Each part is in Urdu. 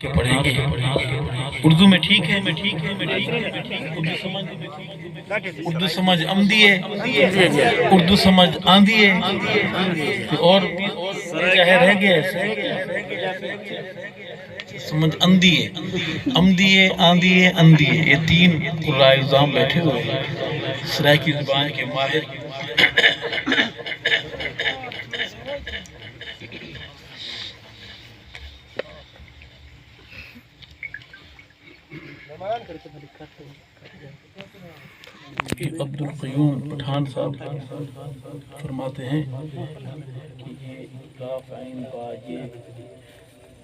کے پڑھیں گے اردو میں ٹھیک ہے اردو سمجھ آمدی ہے اردو سمجھ آندی ہے اور چاہے رہ گیا سمجھ آندی ہے آمدی ہے آندی ہے اندی ہے یہ تین قرائے نظام بیٹھے ہوئے ہیں سرائیکی زبان کے ماہر عبد القیوم پٹھان صاحب فرماتے ہیں کہ یہ کاف عین با یہ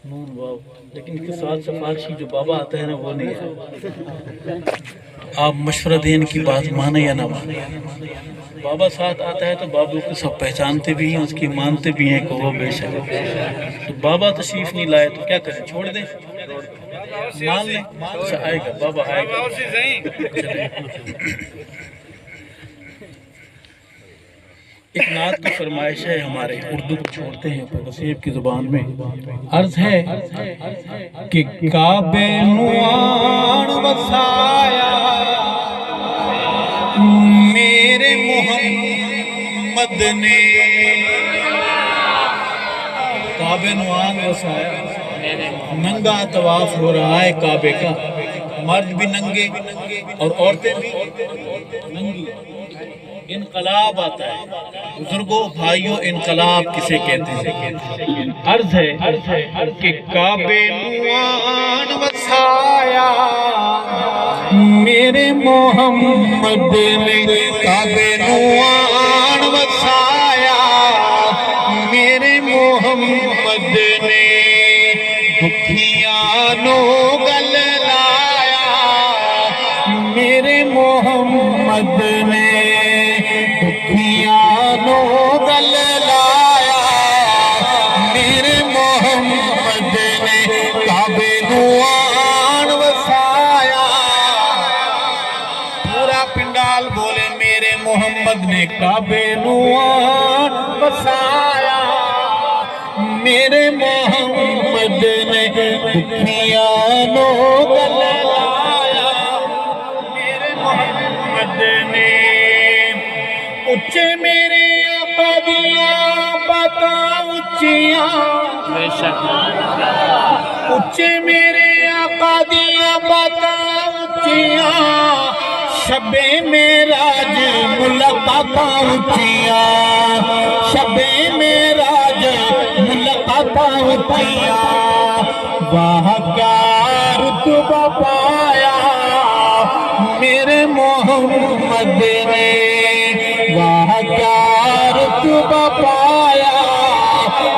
نون واو لیکن اس کے ساتھ فارسی جو بابا آتا ہے نا وہ نہیں ہے آپ مشورہ دیں ان کی بات مانے یا نہ مانے بابا ساتھ آتا ہے تو بابو کو سب پہچانتے بھی ہیں اس کی مانتے بھی ہیں کہ وہ بے شک تو بابا تشریف نہیں لائے تو کیا کریں چھوڑ دیں مان لیں اچھا آئے گا بابا آئے گا ایک نعت کی فرمائش ہے ہمارے اردو کو چھوڑتے ہیں نصیب کی زبان میں عرض ہے کہ کعبے نوان وسایا میرے محمد نے کعبے نوان وسایا ننگا طواف ہو رہا ہے کعبے کا مرد بھی ننگے اور عورتیں بھی ننگی انقلاب آتا ہے بزرگوں بھائیوں انقلاب کسے کہتے ہیں عرض ہے کہ کعبے نوان وسایا میرے محمد نے کعبے نوان وسایا میرے محمد نے دکھیاں نو گل لایا میرے محمد نے دکھیاں نو گل لایا میرے محمد نے کعبے نوان وسایا پورا پنڈال بولے میرے محمد نے کعبے نوان وسایا میرے محمد نے دکھیاں نو گل لایا میرے محمد نے اچھے میرے آقا دیاں باتاں اچھیاں اچھے میرے آقا دیاں باتاں اچھیاں شب معراج ملاقاتاں اچھیاں شب معراج ملاقاتاں اچھیاں واہ کیا رتبہ پایا میرے محمد نے واہ کیا رتبہ پایا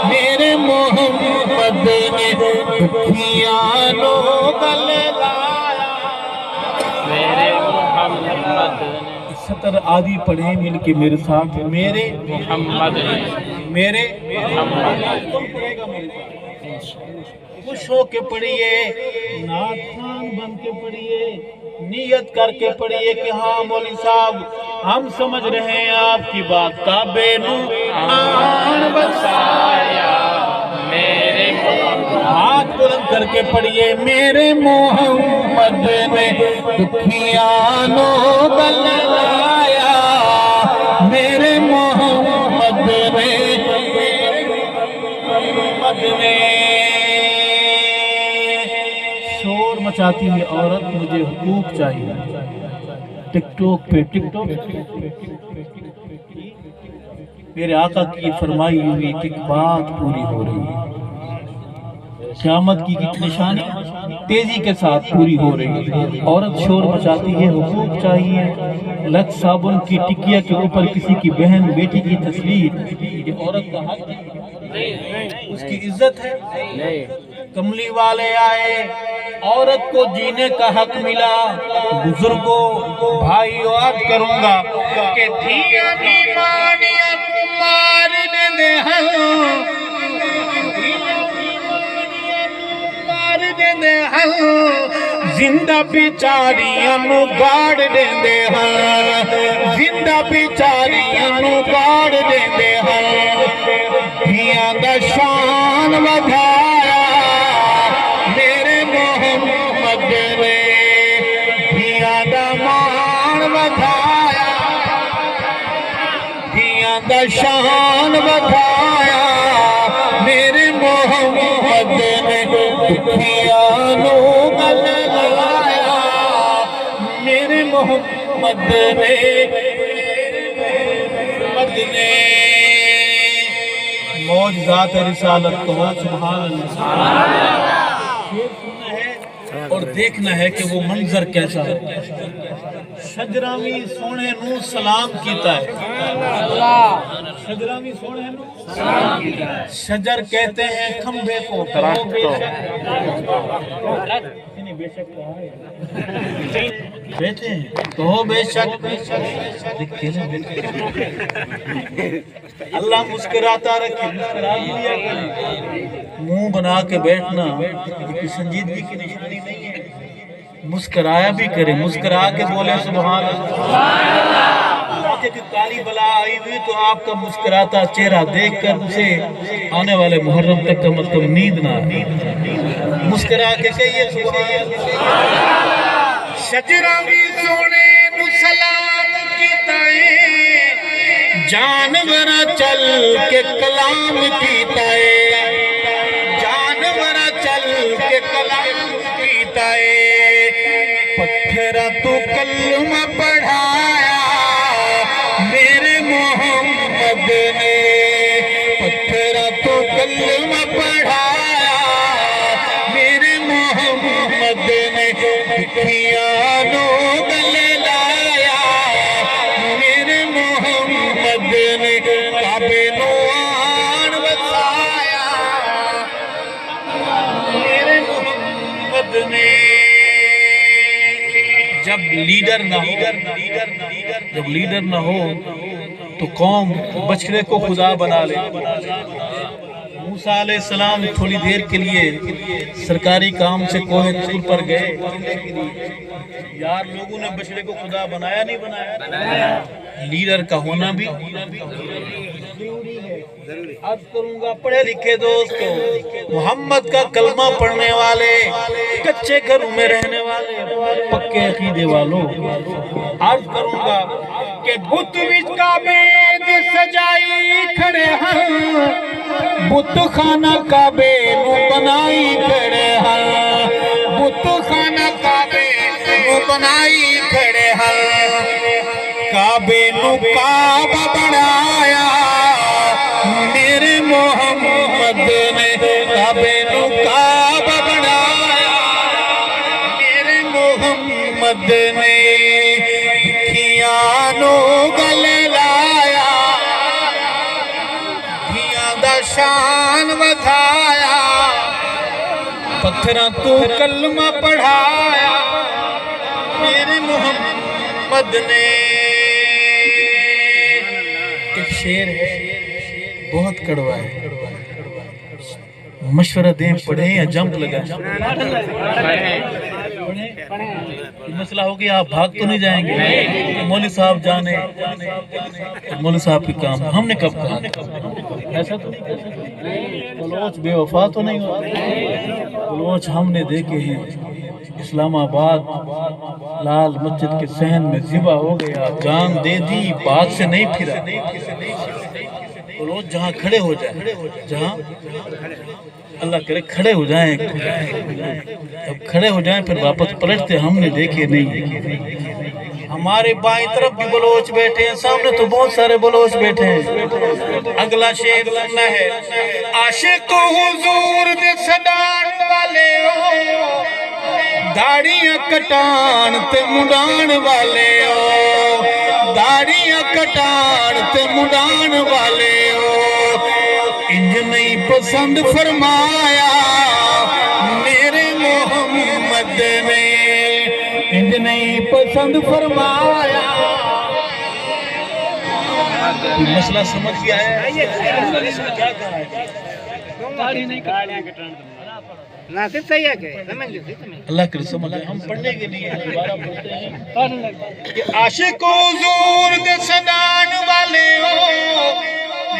میرے محمد نے دکھیاں نو گل لایا میرے محمد نے سطر آدھی پڑھیں مل کے میرے ساتھ میرے محمد میرے محمد تم پڑھے گا میرے خوش ہو کے پڑھیے نعت خوان بن کے پڑھیے نیت کر کے پڑھیے کہ ہاں مولوی صاحب ہم سمجھ رہے ہیں آپ کی بات کعبے نوان وسایا میرے ہاتھ بلند کر کے پڑھیے میرے محمد نے دکھیاں نو گل لایا میرے محمد نے شور مچاتی ہوئی عورت مجھے حقوق چاہیے ٹک ٹوک پہ ٹک ٹوک میرے آقا کی فرمائی ہوئی ٹک بات پوری ہو رہی ہے قیامت کی نشانی تیزی کے ساتھ پوری ہو رہی ہے عورت شور مچاتی ہے حقوق چاہیے لک صابن کی ٹکیا کے اوپر کسی کی بہن بیٹی کی تصویر یہ عورت کا حق اس کی عزت ہے کملی والے آئے عورت کو جینے کا حق ملا بزرگوں بھائیو عرض کروں گا کہ دھیاں بیمانیاں مار دے ہن زندہ بیچاریاں نو گاڑ دیندے ہاں زندہ بیچاریاں نو گاڑ دیندے ہاں دھیاں دا شان ودھایا میرے دا شان بتایا میرے محمد نے دکھیاں نو گل لایا میرے محمد نے معجزات رسالت کو سبحان اللہ اور دیکھنا ہے کہ وہ منظر کیسا ہے شجرامی سونے نو سلام کیتا ہے شجرامی سونے نو سلام کیتا ہے شجر کہتے ہیں کھمبے کو بیٹھے ہیں تو بے شک اللہ مسکراتا رکھے مسکرا دیا کرے منہ بنا کے بیٹھنا یہ سنجیدگی کی نشانی نہیں ہے مسکرایا بھی کرے مسکرا کے بولے سبحان اللہ کہ کالی بلا آئی ہوئی تو آپ کا مسکراتا چہرہ دیکھ کر اسے آنے والے محرم تک کا مطلب نیند نہ مسکرا کے کہیے سبحان اللہ شجراوی سونے نو سلام کیتا ہے جانورا چل کے کلام کیتا ہے جانورا چل کے کلام کیتا ہے پتھرا تو کلمہ پڑھایا میرے محمد نے پتھرا تو کلمہ پڑھایا میرے محمد نے دکھیاں نو گل لایا میرے محمد نے کعبے نو آن بسایا میرے محمد نے جب لیڈر نہ ہو تو قوم بچڑے کو خدا بنا لے موسیٰ علیہ السلام تھوڑی دیر کے لیے سرکاری کام سے کوہ طور پر گئے یار لوگوں نے بچڑے کو خدا بنایا نہیں بنایا لیڈر کا ہونا بھی عرض کروں گا پڑھے لکھے دوستو محمد کا کلمہ پڑھنے والے کچے گھروں میں رہنے والے پکے عقیدے والوں عرض کروں گا کہ بت وچ کعبے دے سجائی کھڑے ہیں بت خانہ کعبے نو بنائی کھڑے ہیں بت خانہ کعبے نو بنائی کھڑے ہیں کعبے نو کعبہ بنایا میرے محمد نے کعبے نو کعبہ بنایا میرے محمد نے دکھیاں نو گل لایا دھیاں دا شان ودھایا پتھراں تو کلمہ پڑھایا میرے محمد نے ایک شعر ہے بہت کڑوا ہے مشورہ دیں پڑھیں یا جمپ لگائیں مسئلہ ہو گیا آپ بھاگ تو نہیں جائیں گے مولوی صاحب جانے مولوی صاحب کی کام ہم نے کب کہا ایسا تو نہیں بلوچ بے وفا تو نہیں ہوتا بلوچ ہم نے دیکھے ہیں اسلام آباد لال مسجد کے صحن میں ذبح ہو گیا جان دے دی بات سے نہیں پھرا بلوچ جہاں کھڑے ہو جائیں جہاں اللہ کرے کھڑے ہو جائیں اب کھڑے ہو جائیں پھر واپس پلٹتے ہم نے دیکھے نہیں ہمارے بائیں طرف بھی بلوچ بیٹھے ہیں سامنے تو بہت سارے بلوچ بیٹھے ہیں اگلا شعر سننا ہے عاشق حضور دے صدان والے ہو داڑیاں کٹان تے مڈان والے ہو داڑیاں کٹان تے مڈان والے ہو انج نہیں پسند فرمایا میرے محمد نے انج نہیں پسند فرمایا مسئلہ سمجھ گیا ہے کیا کہا ہے داڑھی نہیں کٹان ناصر صحیح ہے کہ اللہ کے سمجھ ہم پڑھنے کے لیے دوبارہ پڑھتے ہیں کہ عاشق حضور دے صدان والے ہو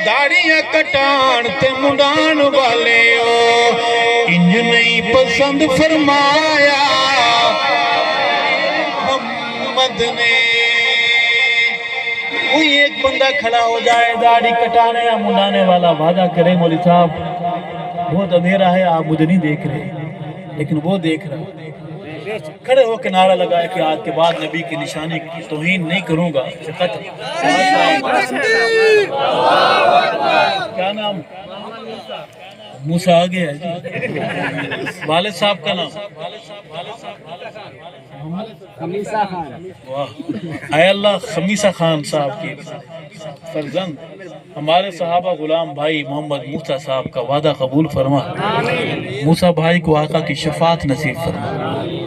داڑیاں کٹان تے مڈان والے ہو انج نہیں پسند فرمایا محمد نے کوئی ایک بندہ کھڑا ہو جائے داڑھی کٹانے یا منڈانے والا وعدہ کرے مولوی صاحب بہت اندھیرا ہے آپ مجھے نہیں دیکھ رہے، لیکن وہ دیکھ رہا، کھڑے ہو کے نعرہ لگائے کہ آج کے بعد نبی کی نشانی کی توہین نہیں کروں گا، کیا نام؟ موسیٰ آگے ہے جی، والد صاحب کا نام خمیسہ خان۔ واہ، اے اللہ خمیسہ خان صاحب کی فرزند ہمارے صحابہ غلام بھائی محمد موسیٰ صاحب کا وعدہ قبول فرما، موسیٰ بھائی کو آقا کی شفاعت نصیب فرما،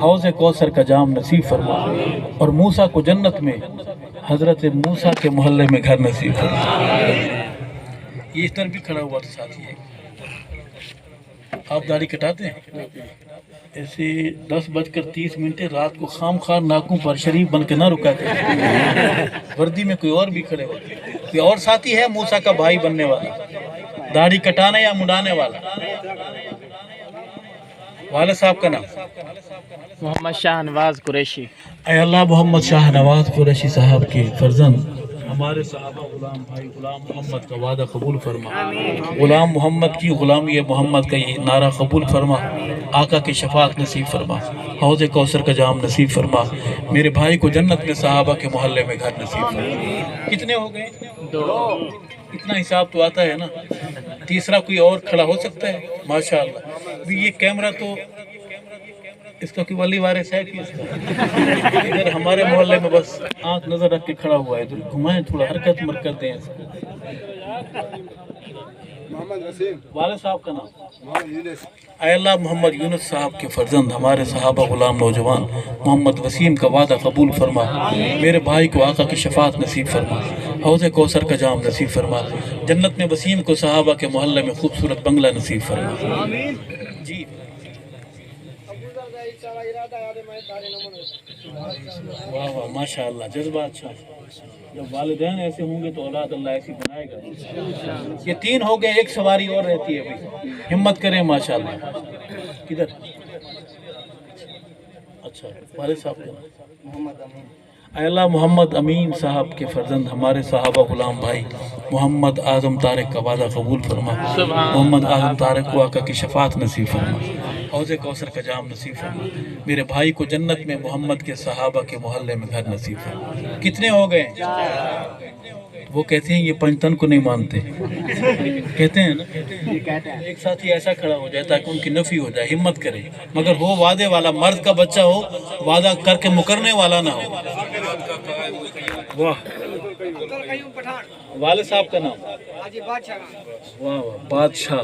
حوض کوثر کا جام نصیب فرما، اور موسیٰ کو جنت میں حضرت موسیٰ کے محلے میں گھر نصیب فرما۔ یہ اس طرح بھی کھڑا ہوا تھا ساتھی ہے، آپ داڑھی کٹاتے ہیں ایسے 10:30 رات کو خام خواہ ناکوں پر شریف بن کے نہ رکا کریں، وردی میں کوئی اور بھی کھڑے ہوتے، کوئی اور ساتھی ہے موسیٰ کا بھائی بننے والا، داڑھی کٹانے یا منڈانے والا؟ والد صاحب کا نام؟ محمد شاہ نواز قریشی۔ اے اللہ محمد شاہ نواز قریشی صاحب کے فرزند ہمارے صحابہ غلام بھائی غلام محمد کا وعدہ قبول فرما، غلام محمد کی غلامی محمد کا یہ نعرہ قبول فرما، آقا کی شفاعت نصیب فرما، حوض کوثر کا جام نصیب فرما، میرے بھائی کو جنت میں صحابہ کے محلے میں گھر نصیب فرما۔ کتنے ہو گئے؟ 2۔ اتنا حساب تو آتا ہے نا، تیسرا کوئی اور کھڑا ہو سکتا ہے؟ ماشاءاللہ۔ بھی یہ کیمرہ تو اس کا کوئی ولی وارث ہے کہ اس کا ادھر ہمارے محلے میں بس آنکھ نظر رکھ کے کھڑا ہوا ہے، ادھر گھمائیں تھوڑا حرکت مرکت دیں اس کو۔ والد صاحب کا نام؟ اے اللہ محمد یونس صاحب کے فرزند ہمارے صحابہ غلام نوجوان محمد وسیم کا وعدہ قبول فرما، میرے بھائی کو آقا کی شفاعت نصیب فرما، حوض کوثر کا جام نصیب فرما، جنت میں وسیم کو صحابہ کے محلے میں خوبصورت بنگلہ نصیب فرما۔ جی واہ واہ ماشاءاللہ، جذبہ اچھا ہے۔ جب والدین ایسے ہوں گے تو اولاد اللہ ایسی بنائے گا۔ یہ 3 ہو گئے، ایک سواری اور رہتی ہے ابھی، ہمت کریں ماشاءاللہ۔ کدھر؟ اچھا والد صاحب کا محمد امین۔ اے اللہ محمد امین صاحب کے فرزند ہمارے صحابہ غلام بھائی محمد اعظم طارق کا وعدہ قبول فرما، محمد اعظم طارق کو آقا کی شفاعت نصیب فرما، حوض کوثر کا جام نصیب فرما، میرے بھائی کو جنت میں محمد کے صحابہ کے محلے میں گھر نصیب فرما۔ کتنے ہو گئے؟ وہ کہتے ہیں یہ پنجتن کو نہیں مانتے، کہتے ہیں نا، ایک ساتھی ایسا کھڑا ہو جائے تاکہ ان کی نفی ہو جائے، ہمت کرے، مگر ہو وعدے والا، مرد کا بچہ ہو، وعدہ کر کے مکرنے والا نہ ہو۔ واہ، والد صاحب کا نام؟ واہ واہ بادشاہ۔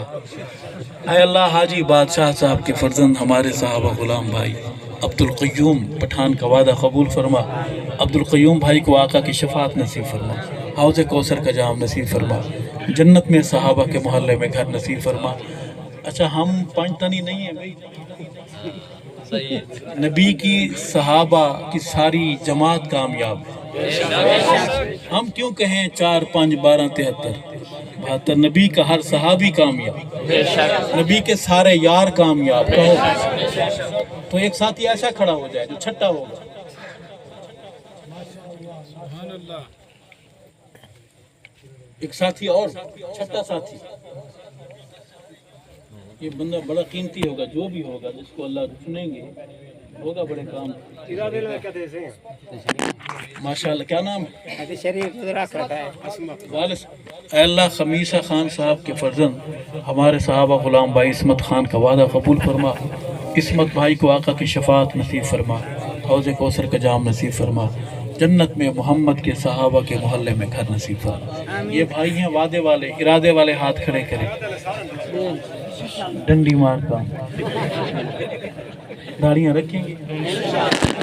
اے اللہ حاجی بادشاہ صاحب کے فرزند ہمارے صحابہ غلام بھائی عبدالقیوم پٹھان کا وعدہ قبول فرما، عبدالقیوم بھائی کو آقا کی شفاعت نصیب فرما، حوض کوثر کا جام نصیب فرما، جنت میں صحابہ کے محلے میں گھر نصیب فرما۔ اچھا ہم پنجتنی نہیں ہیں بھائی، نبی کی صحابہ کی ساری جماعت کامیاب ہے، ہم کیوں کہیں 4 5 12 73 72، نبی کا ہر صحابی کامیاب، نبی کے سارے یار کامیاب۔ کہو تو ایک ساتھی ایسا کھڑا ہو جائے جو چھٹا ہوگا۔ ایک ساتھی اور چھٹا ساتھی، یہ بندہ بڑا قیمتی ہوگا، جو بھی ہوگا جس کو اللہ چنیں گے ہوگا بڑے کام۔ ماشاءاللہ کیا نام ہے؟ اے اللہ خمیسہ خان صاحب کے فرزند ہمارے صحابہ غلام بھائی عصمت خان کا وعدہ قبول فرما، عصمت بھائی کو آقا کی شفاعت نصیب فرما، حوض کوثر کا جام نصیب فرما، جنت میں محمد کے صحابہ کے محلے میں گھر نصیب فرما۔ یہ بھائی ہیں وعدے والے، ارادے والے، ہاتھ کھڑے کریں، ڈنڈی مارتا داڑیاں رکھیں گے۔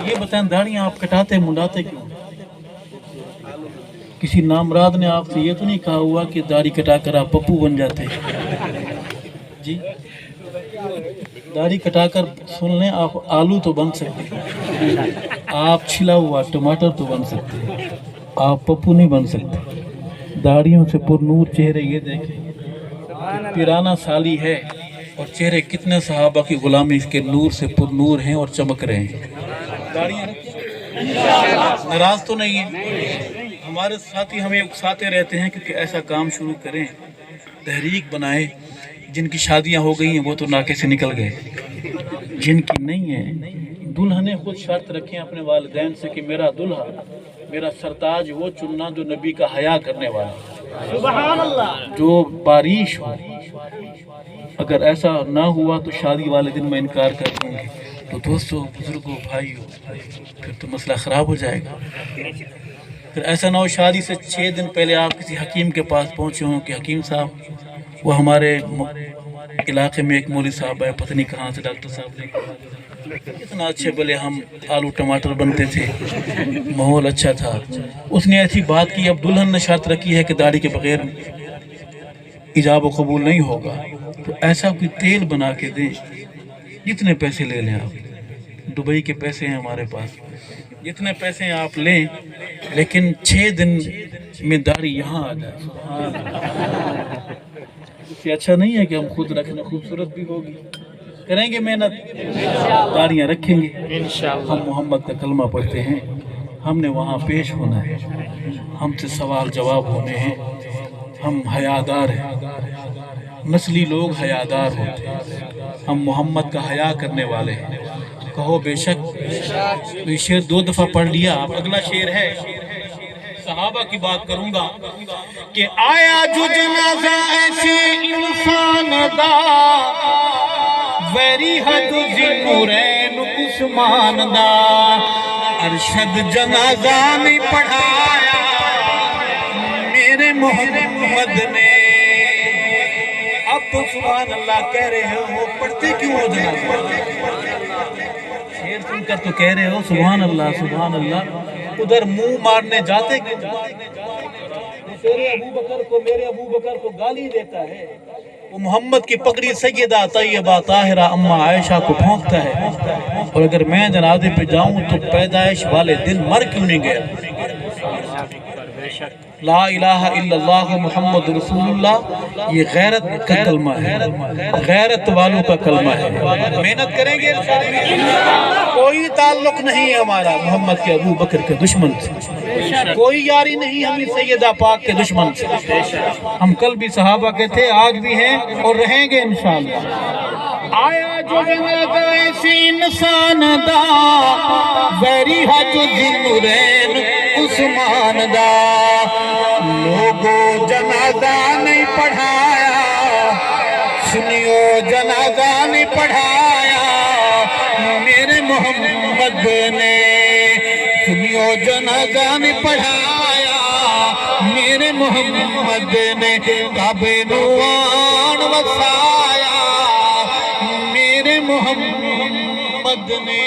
یہ بتائیں داڑیاں آپ کٹاتے منڈاتے کیوں؟ کسی نامراد نے آپ سے یہ تو نہیں کہا ہوا کہ داڑھی کٹا کر آپ پپو بن جاتے؟ جی داڑھی کٹا کر سن لیں، آپ آلو تو بن سکتے، آپ چھلا ہوا ٹماٹر تو بن سکتے، آپ پپو نہیں بن سکتے۔ داڑھیوں سے پر نور چہرے، یہ دیکھیں پیرانہ سالی ہے اور چہرے کتنے صحابہ کی غلامی کے نور سے پر نور ہیں اور چمک رہے ہیں۔ داڑیاں ناراض تو نہیں ہیں؟ ہمارے ساتھی ہمیں اکساتے رہتے ہیں کہ ایسا کام شروع کریں، تحریک بنائیں۔ جن کی شادیاں ہو گئی ہیں وہ تو ناکے سے نکل گئے، جن کی نہیں ہیں، دلہن نے خود شرط رکھیں اپنے والدین سے کہ میرا دلہا، میرا سرتاج وہ چننا جو نبی کا حیا کرنے والا، سبحان اللہ، جو بارش ہو۔ اگر ایسا نہ ہوا تو شادی والے دن میں انکار کر دوں گی۔ تو دوستو، بزرگوں، بھائیو، پھر تو مسئلہ خراب ہو جائے گا۔ پھر ایسا نہ ہو شادی سے 6 دن پہلے آپ کسی حکیم کے پاس پہنچے ہوں کہ حکیم صاحب، وہ ہمارے علاقے میں ایک مولوی صاحب ہے، پتہ نہیں کہاں سے ڈاکٹر صاحب نے اتنا اچھے بلے ہم آلو ٹماٹر بنتے تھے، ماحول اچھا تھا، اس نے ایسی بات کی، اب دلہن نے شرط رکھی ہے کہ داڑھی کے بغیر ایجاب و قبول نہیں ہوگا، تو ایسا کوئی تیل بنا کے دیں، جتنے پیسے لے لیں آپ، دبئی کے پیسے ہیں ہمارے پاس، جتنے پیسے آپ لیں، لیکن 6 دن میں داڑھی یہاں آ جائے۔ اس سے اچھا نہیں ہے کہ ہم خود رکھنا، خوبصورت بھی ہوگی، کریں گے محنت، داڑیاں رکھیں گے، انشاءاللہ ہم محمد کا کلمہ پڑھتے ہیں، ہم نے وہاں پیش ہونا ہے، ہم سے سوال جواب ہونے ہیں، ہم حیادار ہیں، نسلی لوگ حیادار ہوتے ہیں، ہم محمد کا حیا کرنے والے ہیں۔ کہو بے شک، یہ شعر 2 دفعہ پڑھ لیا، اب اگلا شعر ہے صحابہ کی بات کروں گا کہ آیا جو جنازہ ایسے انسان دا، ویری حد ذنورین عثمان دا، ارشد جنازہ نہیں پڑھایا میرے محمد نے۔ اب تو سبحان اللہ کہہ رہے ہو، پڑھتے کیوں ہو جنازہ؟ شعر سن کر تو کہہ رہے ہو سبحان اللہ سبحان اللہ، ادھر منہ مارنے جاتے کیوں؟ میرے ابو بکر کو گالی دیتا ہے، وہ محمد کی پگڑی سیدہ طیبہ طاہرہ اما عائشہ کو پھونکتا ہے، اور اگر میں جنازے پہ جاؤں تو پیدائش والے دن مر کیوں نہیں گیا؟ لا الہ الا اللہ محمد رسول اللہ، یہ غیرت کا کلمہ ہے، غیرت والوں کا کلمہ ہے۔ محنت کریں گے انشاءاللہ، کوئی تعلق نہیں ہے ہمارا محمد کے ابو بکر کے دشمن سے، کوئی یاری نہیں ہمیں سیدہ پاک کے دشمن سے، ہم کل بھی صحابہ کے تھے، آج بھی ہیں اور رہیں گے انشاءاللہ۔ آیا جو جنازہ ایسی انسان دا، ویری حد ذنورین عثمان دا، لوگوں جنازہ نہیں پڑھایا، سنیو جنازہ نہیں پڑھایا میرے محمد نے، سنیو جنازہ نہیں پڑھایا میرے محمد نے، کعبے نوان وسایا میرے محمد نے۔